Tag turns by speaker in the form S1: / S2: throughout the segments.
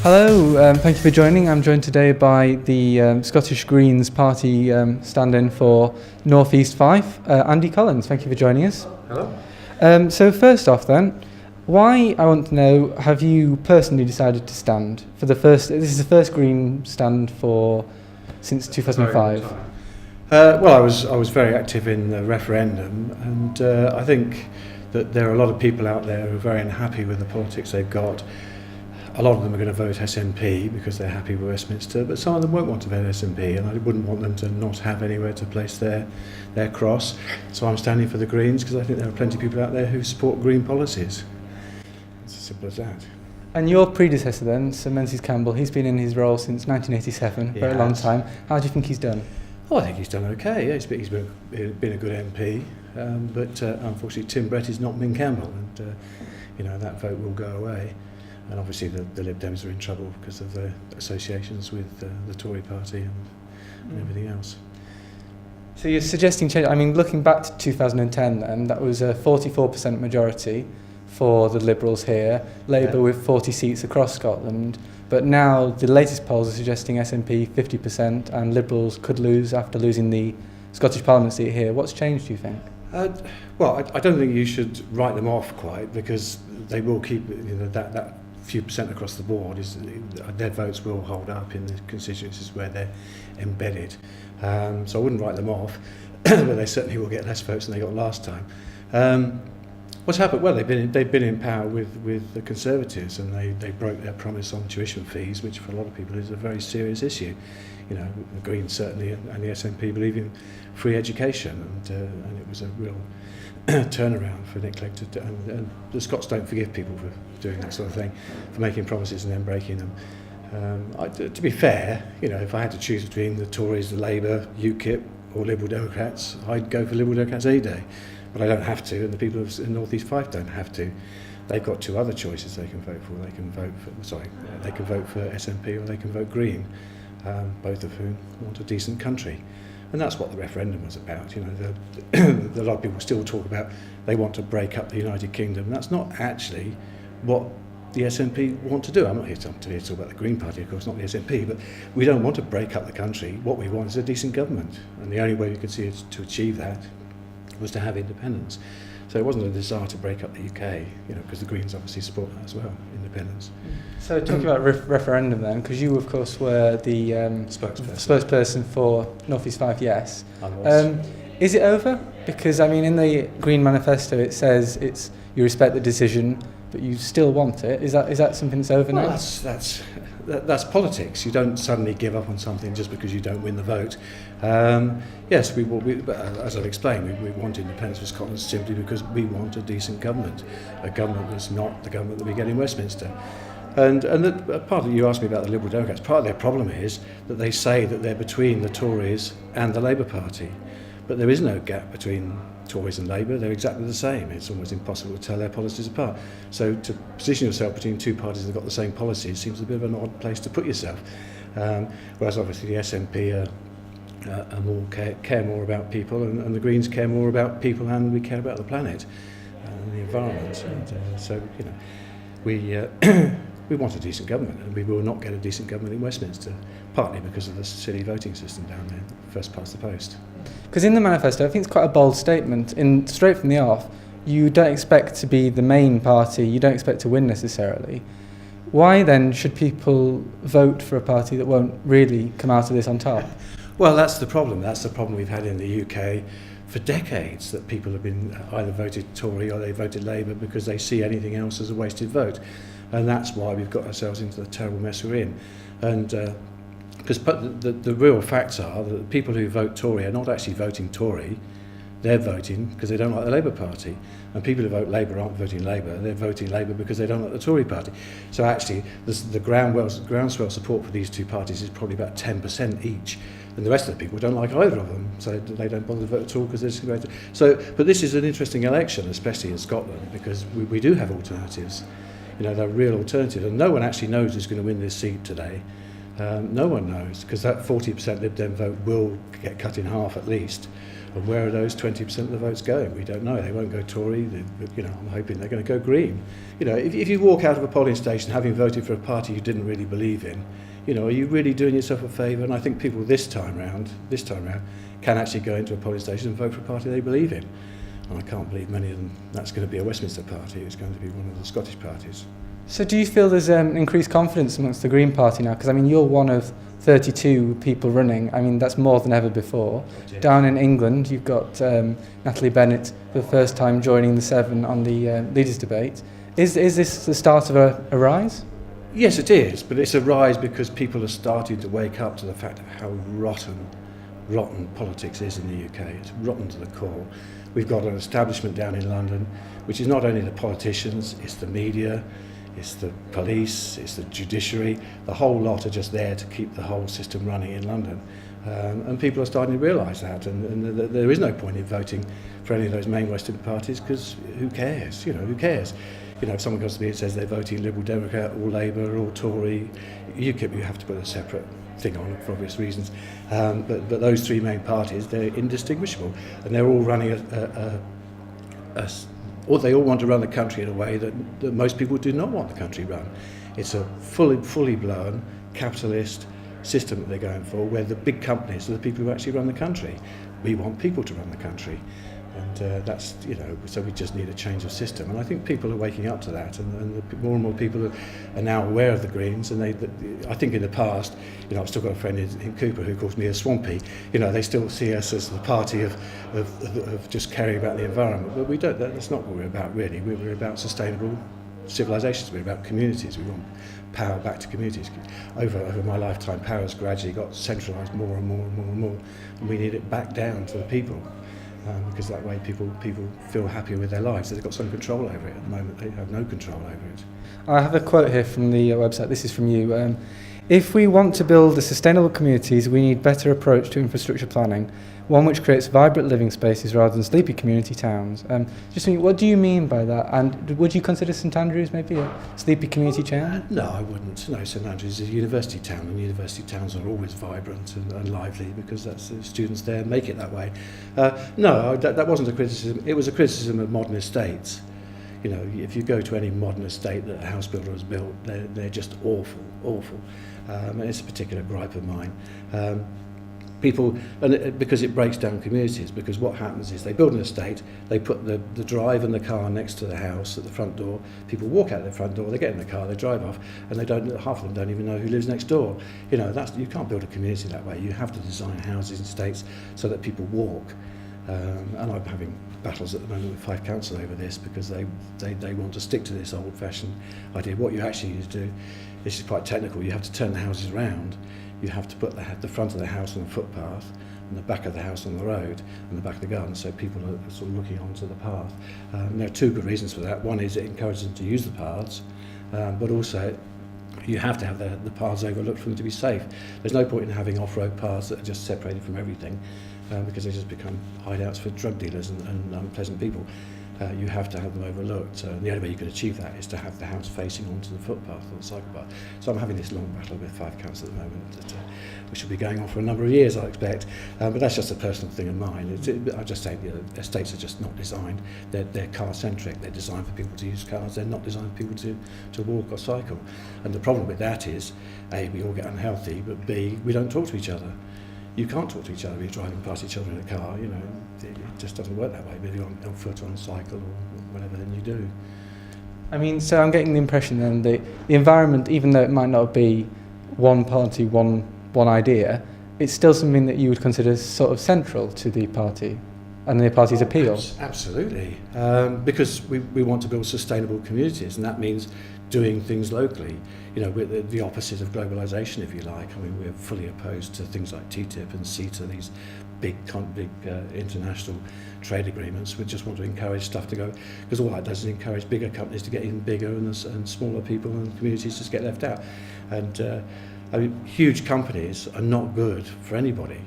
S1: Hello, thank you for joining. I'm joined today by the Scottish Greens Party stand-in for North East Fife, Andy Collins. Thank you for joining us.
S2: Hello.
S1: So first off then, why, I want to know, have you personally decided to stand for the first, this is the first Green stand since 2005?
S2: Well, I was very active in the referendum, and I think that there are a lot of people out there who are very unhappy with the politics they've got. A lot of them are going to vote SNP because they're happy with Westminster, but some of them won't want to vote SNP, and I wouldn't want them to not have anywhere to place their cross. So I'm standing for the Greens because I think there are plenty of people out there who support Green policies. It's as simple as that.
S1: And your predecessor then, Sir Menzies Campbell, he's been in his role since 1987, very long time. How do you think he's done?
S2: Oh, I think he's done okay. Yeah, he's been a good MP, but unfortunately Tim Brett is not Min Campbell, and that vote will go away. And obviously the Lib Dems are in trouble because of the associations with the Tory party and everything else.
S1: So you're suggesting change. I mean, looking back to 2010 then, that was a 44% majority for the Liberals here, Labour with 40 seats across Scotland. But now the latest polls are suggesting SNP 50% and Liberals could lose after losing the Scottish Parliament seat here. What's changed, do you think?
S2: Well, I don't think you should write them off quite, because they will keep that few percent across the board. Their votes will hold up in the constituencies where they're embedded. So I wouldn't write them off, but they certainly will get less votes than they got last time. What's happened? Well, they've been in power with the Conservatives, and they broke their promise on tuition fees, which for a lot of people is a very serious issue. The Greens certainly and the SNP believe in free education, and it was a real turnaround for Nick Clegg and the Scots don't forgive people for doing that sort of thing, for making promises and then breaking them. To be fair, if I had to choose between the Tories, the Labour, UKIP or Liberal Democrats, I'd go for Liberal Democrats any day. But I don't have to, and the people in North East Fife don't have to. They've got two other choices they can vote for. They can vote for SNP or they can vote Green, both of whom want a decent country. And that's what the referendum was about. A lot of people still talk about they want to break up the United Kingdom. That's not actually what the SNP want to do. I'm not here to talk about the Green Party, of course, not the SNP, but we don't want to break up the country. What we want is a decent government. And the only way we could see it to achieve that was to have independence. So it wasn't a desire to break up the UK, because the Greens obviously support that as well, independence.
S1: So talking about referendum then, because you of course were the spokesperson for North East Fife, yes.
S2: I was.
S1: Is it over? Because in the Green Manifesto it says you respect the decision, but you still want it. Is that something that's over now?
S2: That's politics. You don't suddenly give up on something just because you don't win the vote. Yes, as I've explained, we want independence for Scotland simply because we want a decent government, a government that's not the government that we get in Westminster. And part of you asked me about the Liberal Democrats. Part of their problem is that they say that they're between the Tories and the Labour Party, but there is no gap between Tories and Labour. They're exactly the same. It's almost impossible to tell their policies apart. So to position yourself between two parties that have got the same policies seems a bit of an odd place to put yourself. Whereas obviously the SNP care more about people, and the Greens care more about people, and we care about the planet and the environment. We want a decent government, and we will not get a decent government in Westminster, partly because of the silly voting system down there, first past the post.
S1: Because in the manifesto, I think it's quite a bold statement. Straight from the off, you don't expect to be the main party, you don't expect to win necessarily. Why then should people vote for a party that won't really come out of this on top?
S2: Well, that's the problem. That's the problem we've had in the UK for decades, that people have been either voted Tory or they voted Labour because they see anything else as a wasted vote. And that's why we've got ourselves into the terrible mess we're in. And because the real facts are that the people who vote Tory are not actually voting Tory, they're voting because they don't like the Labour Party. And people who vote Labour aren't voting Labour, they're voting Labour because they don't like the Tory Party. So actually, the groundswell support for these two parties is probably about 10% each. And the rest of the people don't like either of them, so they don't bother to vote at all because they're just going to. But this is an interesting election, especially in Scotland, because we do have alternatives. They're real alternatives, and no one actually knows who's going to win this seat today. No one knows, because that 40% Lib Dem vote will get cut in half at least. And where are those 20% of the votes going? We don't know. They won't go Tory. I'm hoping they're going to go Green. If you walk out of a polling station having voted for a party you didn't really believe in, are you really doing yourself a favour? And I think people this time round, can actually go into a polling station and vote for a party they believe in. And I can't believe many of them, that's going to be a Westminster party. It's going to be one of the Scottish parties.
S1: So do you feel there's increased confidence amongst the Green Party now? Because, you're one of 32 people running. That's more than ever before.
S2: Yeah.
S1: Down in England, you've got Natalie Bennett for the first time joining the Seven on the leaders' debate. Is this the start of a rise?
S2: Yes, it is, but it's a rise because people are starting to wake up to the fact of how rotten politics is in the UK. It's rotten to the core. We've got an establishment down in London, which is not only the politicians, it's the media, it's the police, it's the judiciary. The whole lot are just there to keep the whole system running in London. And people are starting to realise that, and there is no point in voting for any of those main Western parties, because who cares? Who cares? If someone comes to me and says they're voting Liberal Democrat or Labour or Tory, you have to put a separate thing on for obvious reasons. But those three main parties, they're indistinguishable, and they're all running or they all want to run the country in a way that most people do not want the country run. It's a fully blown capitalist system that they're going for, where the big companies are the people who actually run the country. We want people to run the country, and that's so we just need a change of system. And I think people are waking up to that, and more and more people are now aware of the Greens. And I think in the past, I've still got a friend in Cooper who calls me a swampy. They still see us as the party of just caring about the environment, but we don't. That's not what we're about really. We're about sustainable civilizations. We're about communities. We want power back to communities. Over my lifetime, power has gradually got centralised more and more and more and more, and we need it back down to the people, because that way people feel happier with their lives. They've got some control over it. At the moment, they have no control over it.
S1: I have a quote here from the website. This is from you. If we want to build the sustainable communities, we need better approach to infrastructure planning, one which creates vibrant living spaces rather than sleepy community towns. What do you mean by that? And would you consider St Andrews maybe a sleepy community town?
S2: No, I wouldn't. No, St Andrews is a university town, and university towns are always vibrant and lively because that's the students there make it that way. No, that wasn't a criticism. It was a criticism of modern estates. If you go to any modern estate that a house builder has built, they're just awful. And it's a particular gripe of mine. Because it breaks down communities, because what happens is they build an estate, they put the drive and the car next to the house at the front door, people walk out the front door, they get in the car, they drive off, and half of them don't even know who lives next door. You can't build a community that way. You have to design houses and estates so that people walk. And I'm having battles at the moment with Fife Council over this, because they want to stick to this old-fashioned idea. What you actually need to do, this is quite technical, you have to turn the houses around. You have to put the front of the house on a footpath, and the back of the house on the road, and the back of the garden, so people are sort of looking onto the path. There are two good reasons for that. One is it encourages them to use the paths, but also you have to have the paths overlooked for them to be safe. There's no point in having off-road paths that are just separated from everything, because they just become hideouts for drug dealers and unpleasant people. You have to have them overlooked. The only way you can achieve that is to have the house facing onto the footpath or the cycle path. So I'm having this long battle with Fife Council at the moment, which will be going on for a number of years, I expect. But that's just a personal thing of mine. I just say estates are just not designed. They're car-centric. They're designed for people to use cars. They're not designed for people to walk or cycle. And the problem with that is, A, we all get unhealthy, but B, we don't talk to each other. You can't talk to each other if you're driving past each other in a car. It just doesn't work that way. Whether you're on foot or on a cycle or whatever, then you do.
S1: So I'm getting the impression then the environment, even though it might not be one party, one idea, it's still something that you would consider sort of central to the party and the party's appeal.
S2: Absolutely, because we want to build sustainable communities, and that means doing things locally. We're the opposite of globalisation, if you like. We're fully opposed to things like TTIP and CETA, these big international trade agreements. We just want to encourage stuff to go, because all that does is encourage bigger companies to get even bigger, and smaller people and communities just get left out. And huge companies are not good for anybody.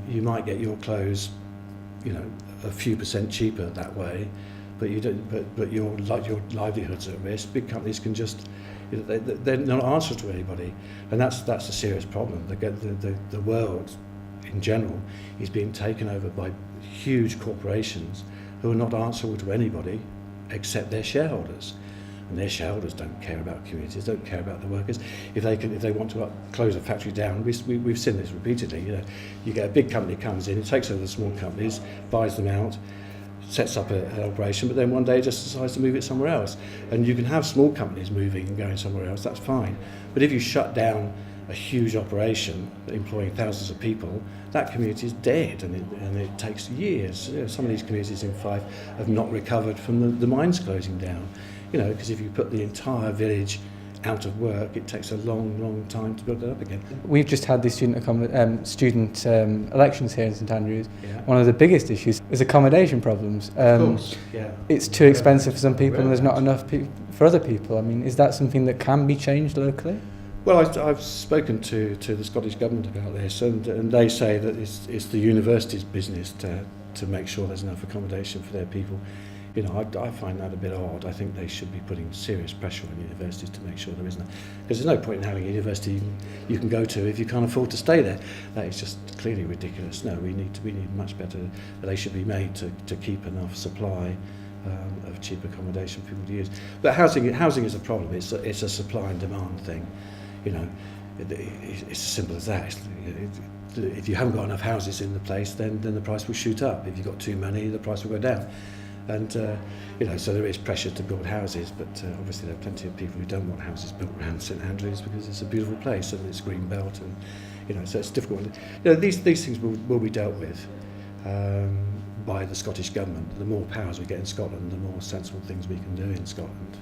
S2: You might get your clothes, a few percent cheaper that way, but you don't. But your livelihoods are at risk. Big companies can just, they're not answerable to anybody, and that's a serious problem. The world in general is being taken over by huge corporations who are not answerable to anybody except their shareholders. And their shareholders don't care about communities, don't care about the workers. If they want to close a factory down, we've seen this repeatedly. You get a big company comes in, it takes over the small companies, buys them out, sets up an operation, but then one day just decides to move it somewhere else. And you can have small companies moving and going somewhere else, that's fine. But if you shut down a huge operation employing thousands of people, that community is dead, and it takes years. Some of these communities in Fife have not recovered from the mines closing down. Because if you put the entire village out of work, it takes a long time to build it up again.
S1: We've just had the student elections here in St Andrews.
S2: Yeah.
S1: One of the biggest issues is accommodation problems.
S2: Of course, yeah.
S1: It's too expensive for some people and there's not enough for other people. I mean, is that something that can be changed locally?
S2: Well, I've spoken to the Scottish Government about this, and they say that it's the university's business to make sure there's enough accommodation for their people. I find that a bit odd. I think they should be putting serious pressure on universities to make sure there isn't. Because there's no point in having a university you can go to if you can't afford to stay there. That is just clearly ridiculous. No, we need much better. They should be made to keep enough supply of cheap accommodation for people to use. But housing is a problem. It's a supply and demand thing. It's as simple as that. If you haven't got enough houses in the place, then the price will shoot up. If you've got too many, the price will go down. And so there is pressure to build houses, but obviously there are plenty of people who don't want houses built around St Andrews because it's a beautiful place and it's green belt, and so it's difficult. These things will be dealt with by the Scottish Government. The more powers we get in Scotland, the more sensible things we can do in Scotland.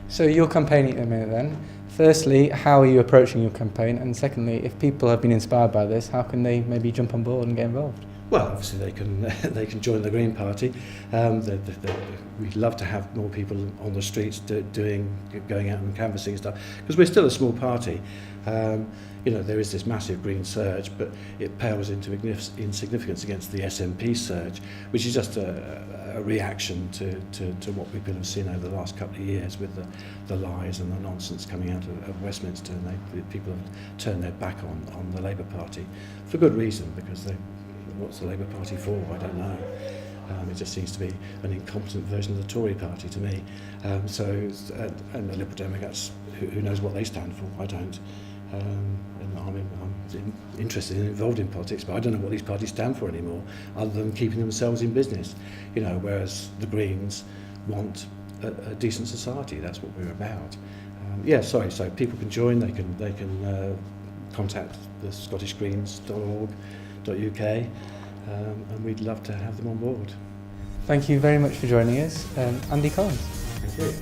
S1: So you're campaigning at the minute then. Firstly, how are you approaching your campaign? And secondly, if people have been inspired by this, how can they maybe jump on board and get involved?
S2: Well, obviously they can join the Green Party. We'd love to have more people on the streets going out and canvassing and stuff, because we're still a small party. There is this massive Green surge, but it pales into insignificance against the SNP surge, which is just a reaction to what people have seen over the last couple of years with the lies and the nonsense coming out of Westminster, and people have turned their back on the Labour Party for good reason, because what's the Labour Party for? I don't know. It just seems to be an incompetent version of the Tory party to me. And the Liberal Democrats, who knows what they stand for? I don't. And I'm interested and involved in politics, but I don't know what these parties stand for anymore, other than keeping themselves in business. Whereas the Greens want a decent society. That's what we're about. So people can join. They can contact the scottishgreens.org.uk, and we'd love to have them on board.
S1: Thank you very much for joining us, Andy Collins.
S2: Thank you.